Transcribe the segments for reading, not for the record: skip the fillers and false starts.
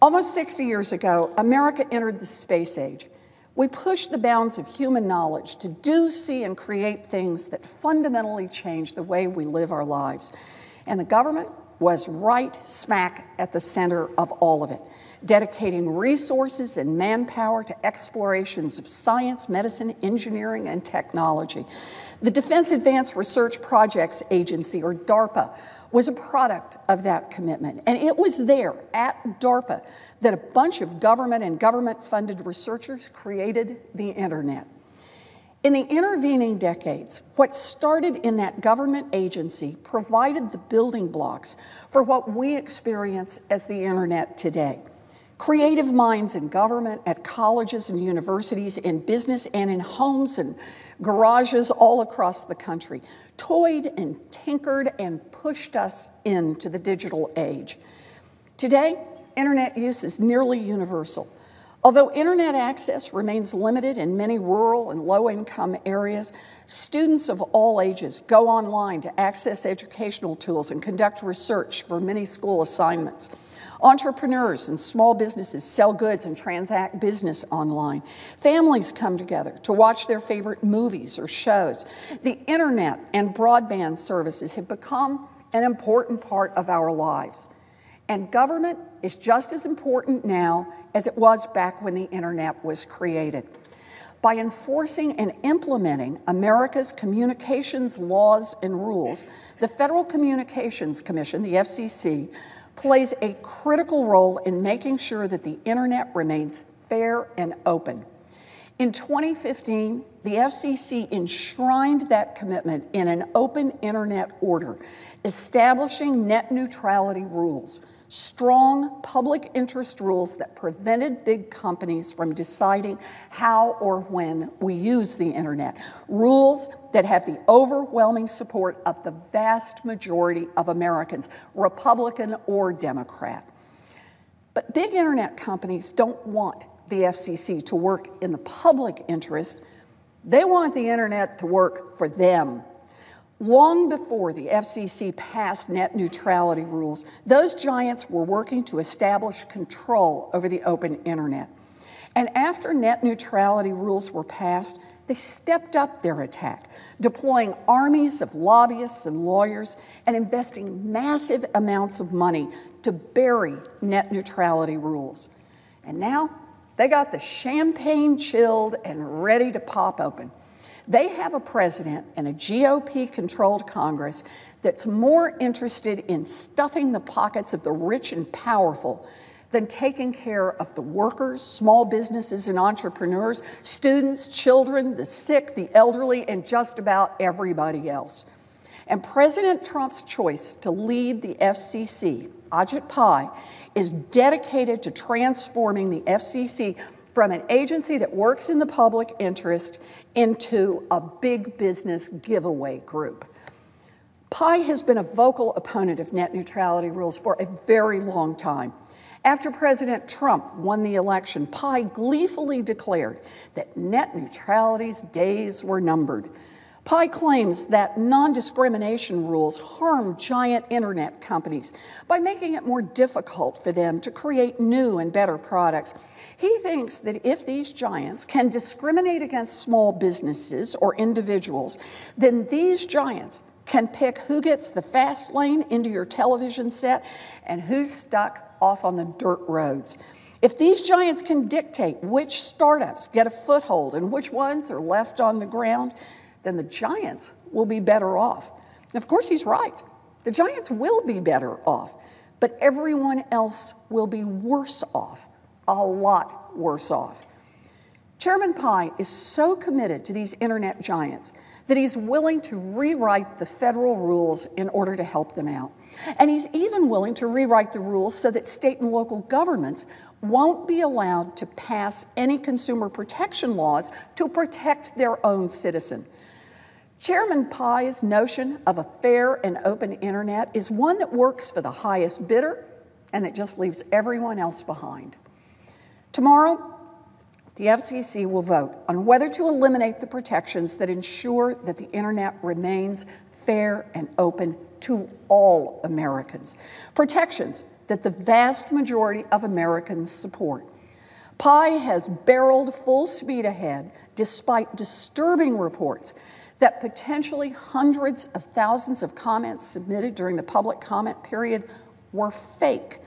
Almost 60 years ago, America entered the space age. We pushed the bounds of human knowledge to do, see, and create things that fundamentally change the way we live our lives. And the government was right smack at the center of all of it, dedicating resources and manpower to explorations of science, medicine, engineering, and technology. The Defense Advanced Research Projects Agency, or DARPA, was a product of that commitment. And it was there at DARPA that a bunch of government and government-funded researchers created the internet. In the intervening decades, what started in that government agency provided the building blocks for what we experience as the internet today. Creative minds in government, at colleges and universities, in business, and in homes and garages all across the country toyed and tinkered and pushed us into the digital age. Today, internet use is nearly universal. Although internet access remains limited in many rural and low-income areas, students of all ages go online to access educational tools and conduct research for many school assignments. Entrepreneurs and small businesses sell goods and transact business online. Families come together to watch their favorite movies or shows. The internet and broadband services have become an important part of our lives. And government is just as important now as it was back when the internet was created. By enforcing and implementing America's communications laws and rules, the Federal Communications Commission, the FCC, plays a critical role in making sure that the internet remains fair and open. In 2015, the FCC enshrined that commitment in an open internet order, establishing net neutrality rules, strong public interest rules that prevented big companies from deciding how or when we use the internet, rules that have the overwhelming support of the vast majority of Americans, Republican or Democrat. But big internet companies don't want the FCC to work in the public interest. They want the internet to work for them. Long before the FCC passed net neutrality rules, those giants were working to establish control over the open internet. And after net neutrality rules were passed, they stepped up their attack, deploying armies of lobbyists and lawyers and investing massive amounts of money to bury net neutrality rules. And now they got the champagne chilled and ready to pop open. They have a president and a GOP-controlled Congress that's more interested in stuffing the pockets of the rich and powerful than taking care of the workers, small businesses and entrepreneurs, students, children, the sick, the elderly, and just about everybody else. And President Trump's choice to lead the FCC, Ajit Pai, is dedicated to transforming the FCC from an agency that works in the public interest into a big business giveaway group. Pai has been a vocal opponent of net neutrality rules for a very long time. After President Trump won the election, Pai gleefully declared that net neutrality's days were numbered. Pai claims that non-discrimination rules harm giant internet companies by making it more difficult for them to create new and better products. He thinks that if these giants can discriminate against small businesses or individuals, then these giants can pick who gets the fast lane into your television set and who's stuck off on the dirt roads. If these giants can dictate which startups get a foothold and which ones are left on the ground, then the giants will be better off. And of course, he's right. The giants will be better off, but everyone else will be worse off, a lot worse off. Chairman Pai is so committed to these internet giants that he's willing to rewrite the federal rules in order to help them out. And he's even willing to rewrite the rules so that state and local governments won't be allowed to pass any consumer protection laws to protect their own citizen. Chairman Pai's notion of a fair and open internet is one that works for the highest bidder and that just leaves everyone else behind. Tomorrow, the FCC will vote on whether to eliminate the protections that ensure that the internet remains fair and open to all Americans. Protections that the vast majority of Americans support. Pi has barreled full speed ahead despite disturbing reports that potentially hundreds of thousands of comments submitted during the public comment period were fake.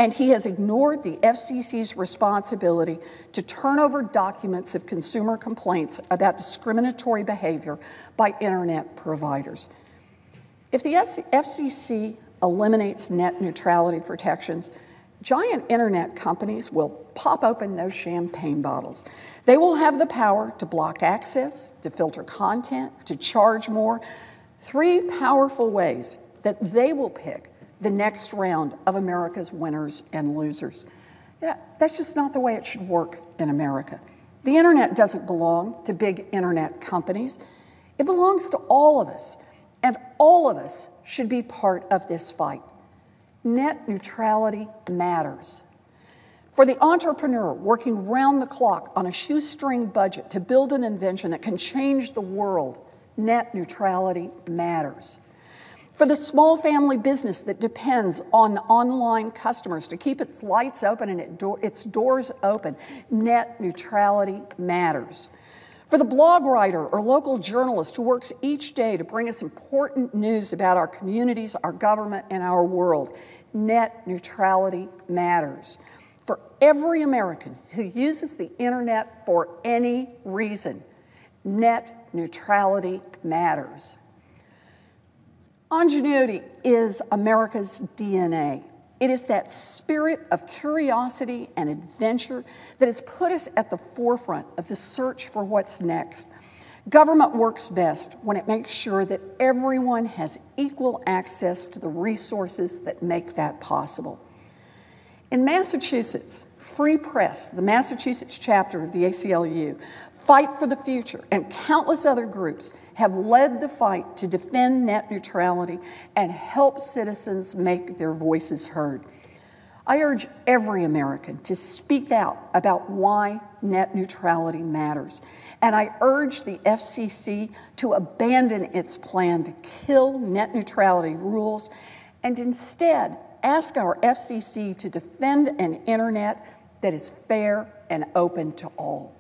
And he has ignored the FCC's responsibility to turn over documents of consumer complaints about discriminatory behavior by internet providers. If the FCC eliminates net neutrality protections, giant internet companies will pop open those champagne bottles. They will have the power to block access, to filter content, to charge more. 3 powerful ways that they will pick the next round of America's winners and losers. That's just not the way it should work in America. The internet doesn't belong to big internet companies. It belongs to all of us, and all of us should be part of this fight. Net neutrality matters. For the entrepreneur working round the clock on a shoestring budget to build an invention that can change the world, net neutrality matters. For the small family business that depends on online customers to keep its lights open and its doors open, net neutrality matters. For the blog writer or local journalist who works each day to bring us important news about our communities, our government, and our world, net neutrality matters. For every American who uses the internet for any reason, net neutrality matters. Ingenuity is America's DNA. It is that spirit of curiosity and adventure that has put us at the forefront of the search for what's next. Government works best when it makes sure that everyone has equal access to the resources that make that possible. In Massachusetts, Free Press, the Massachusetts chapter of the ACLU, Fight for the Future, and countless other groups have led the fight to defend net neutrality and help citizens make their voices heard. I urge every American to speak out about why net neutrality matters. And I urge the FCC to abandon its plan to kill net neutrality rules and instead ask our FCC to defend an internet that is fair and open to all.